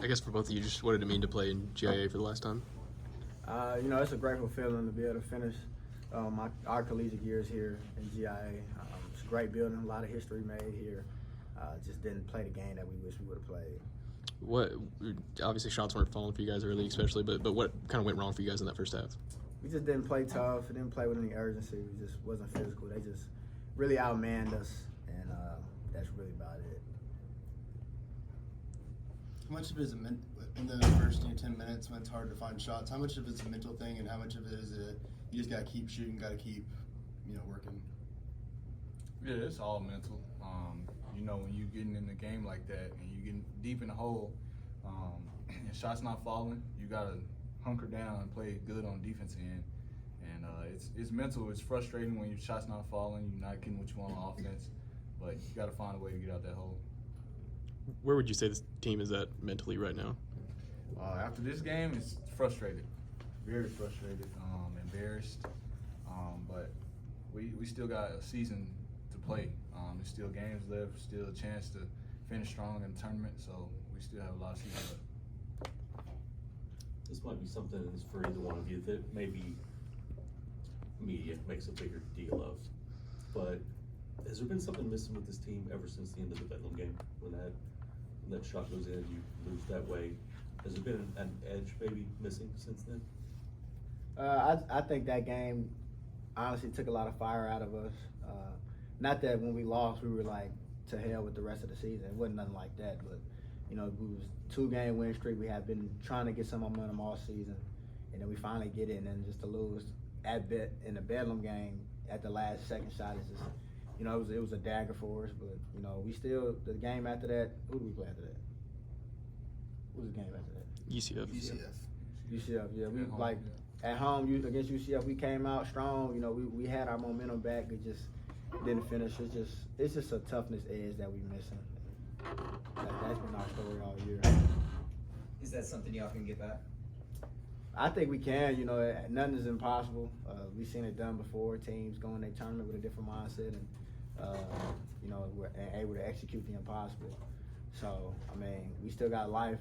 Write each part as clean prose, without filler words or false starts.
I guess for both of you, just what did it mean to play in GIA for the last time? It's a grateful feeling to be able to finish our collegiate years here in GIA. It's a great building, a lot of history made here. Just didn't play the game that we wish we would have played. What obviously shots weren't falling for you guys early, especially, but what kind of went wrong for you guys in that first half? We just didn't play tough. We didn't play with any urgency. We just wasn't physical. They just really outmanned us, and that's really about it. How much of it is in the first 10 minutes when it's hard to find shots? How much of it's a mental thing, and how much of it is you just got to keep shooting, got to keep working? Yeah, it's all mental. When you're getting in the game like that and you're getting deep in the hole, and shots not falling, you got to hunker down and play good on the defense end. And it's mental. It's frustrating when your shot's not falling, you're not getting what you want on offense, but you got to find a way to get out that hole. Where would you say this team is at mentally right now? After this game, it's frustrated, very frustrated, embarrassed, but we still got a season to play. There's still games left, still a chance to finish strong in the tournament, so we still have a lot of season left. This might be something that's for either one of you that maybe media makes a bigger deal of, but has there been something missing with this team ever since the end of the Bedlam game? When that shot goes in, you lose that way. Has there been an edge maybe missing since then? I think that game honestly took a lot of fire out of us. Not that when we lost, we were like, to hell with the rest of the season. It wasn't nothing like that, but we was 2-game win streak. We had been trying to get some momentum all season, and then we finally get it, and then just to lose in the Bedlam game at the last second shot is just, it was a dagger for us. But we still, the game after that. Who did we play after that? What was the game after that? UCF. Yeah, we like at home against UCF. We came out strong. We had our momentum back. It just didn't finish. It's just a toughness edge that we missing. That's been our story all year. Is that something y'all can get back? I think we can. Nothing is impossible. We've seen it done before. Teams go in their tournament with a different mindset, and we're able to execute the impossible. So we still got life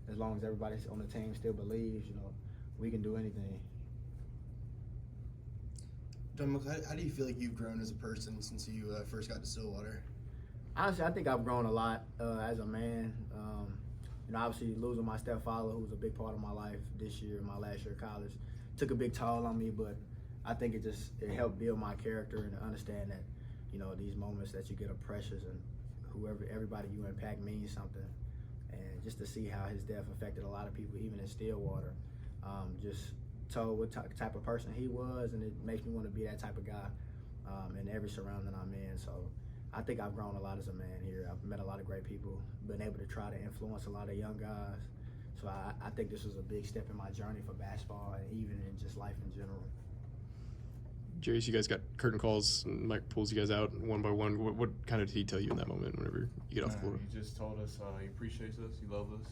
as long as everybody on the team still believes. We can do anything. John, how do you feel like you've grown as a person since you first got to Stillwater? Honestly, I think I've grown a lot as a man. Obviously losing my stepfather, who was a big part of my life this year, my last year of college, took a big toll on me. But I think it helped build my character and to understand that, these moments that you get are precious, and everybody you impact means something. And just to see how his death affected a lot of people, even in Stillwater, just told what type of person he was, and it makes me want to be that type of guy in every surrounding I'm in. So I think I've grown a lot as a man here. I've met a lot of great people, been able to try to influence a lot of young guys. So I think this was a big step in my journey for basketball and even in just life in general. Jarius, you guys got curtain calls, and Mike pulls you guys out one by one. What kind of did he tell you in that moment whenever you get off the floor? He just told us he appreciates us, he loves us,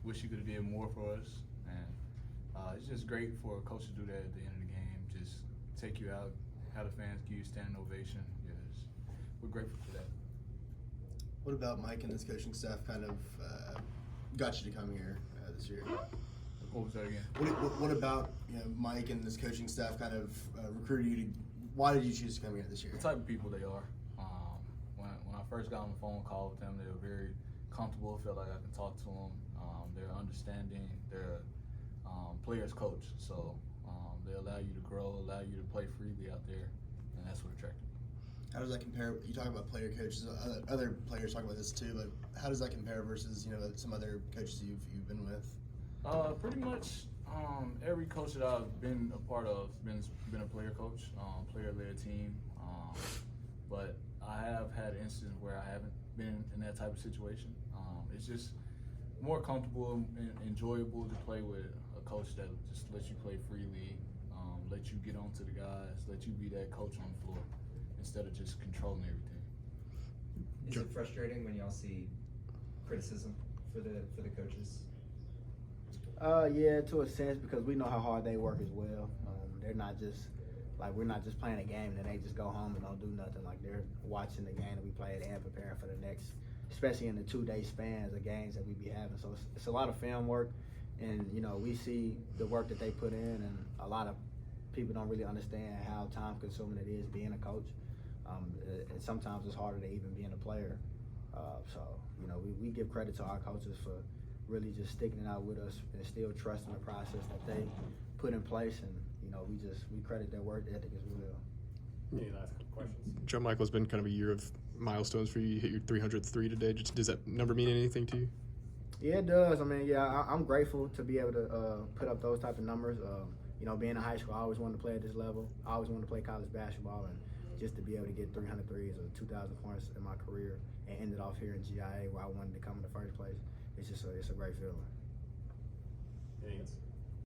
wish he could have did more for us, and it's just great for a coach to do that at the end of the game, just take you out, have the fans give you a standing ovation. Yes, we're grateful for that. What about Mike and his coaching staff kind of got you to come here this year? What was that again? What about Mike and his coaching staff kind of recruited you to? Why did you choose to come here this year? The type of people they are. When I first got on the phone call with them, they were very comfortable. Felt like I can talk to them. They're understanding. They're players coach, so they allow you to grow, allow you to play freely out there, and that's what attracted me. How does that compare? You talk about player coaches. Other players talk about this too, but how does that compare versus some other coaches you've been with? Pretty much every coach that I've been a part of has been a player coach, player-led team. But I have had instances where I haven't been in that type of situation. It's just more comfortable and enjoyable to play with a coach that just lets you play freely, let you get onto the guys, let you be that coach on the floor instead of just controlling everything. Is it frustrating when y'all see criticism for the coaches? Yeah, to a sense, because we know how hard they work as well. They're not just we're not just playing a game and then they just go home and don't do nothing. Like, they're watching the game that we played and preparing for the next especially in the 2-day spans of games that we be having. So it's a lot of film work, and we see the work that they put in, and a lot of people don't really understand how time consuming it is being a coach. And sometimes it's harder than even being a player. So we give credit to our coaches for really just sticking it out with us and still trusting the process that they put in place, and we credit their work ethic as well. Any last questions? Joe Michael's been kind of a year of milestones for you. You hit your 300th three today. Does that number mean anything to you? Yeah, it does. I mean, I'm grateful to be able to put up those type of numbers. Being in high school, I always wanted to play at this level. I always wanted to play college basketball, and just to be able to get 300 threes or 2,000 points in my career and end it off here in GIA where I wanted to come in the first place, it's a great feeling. Anything else?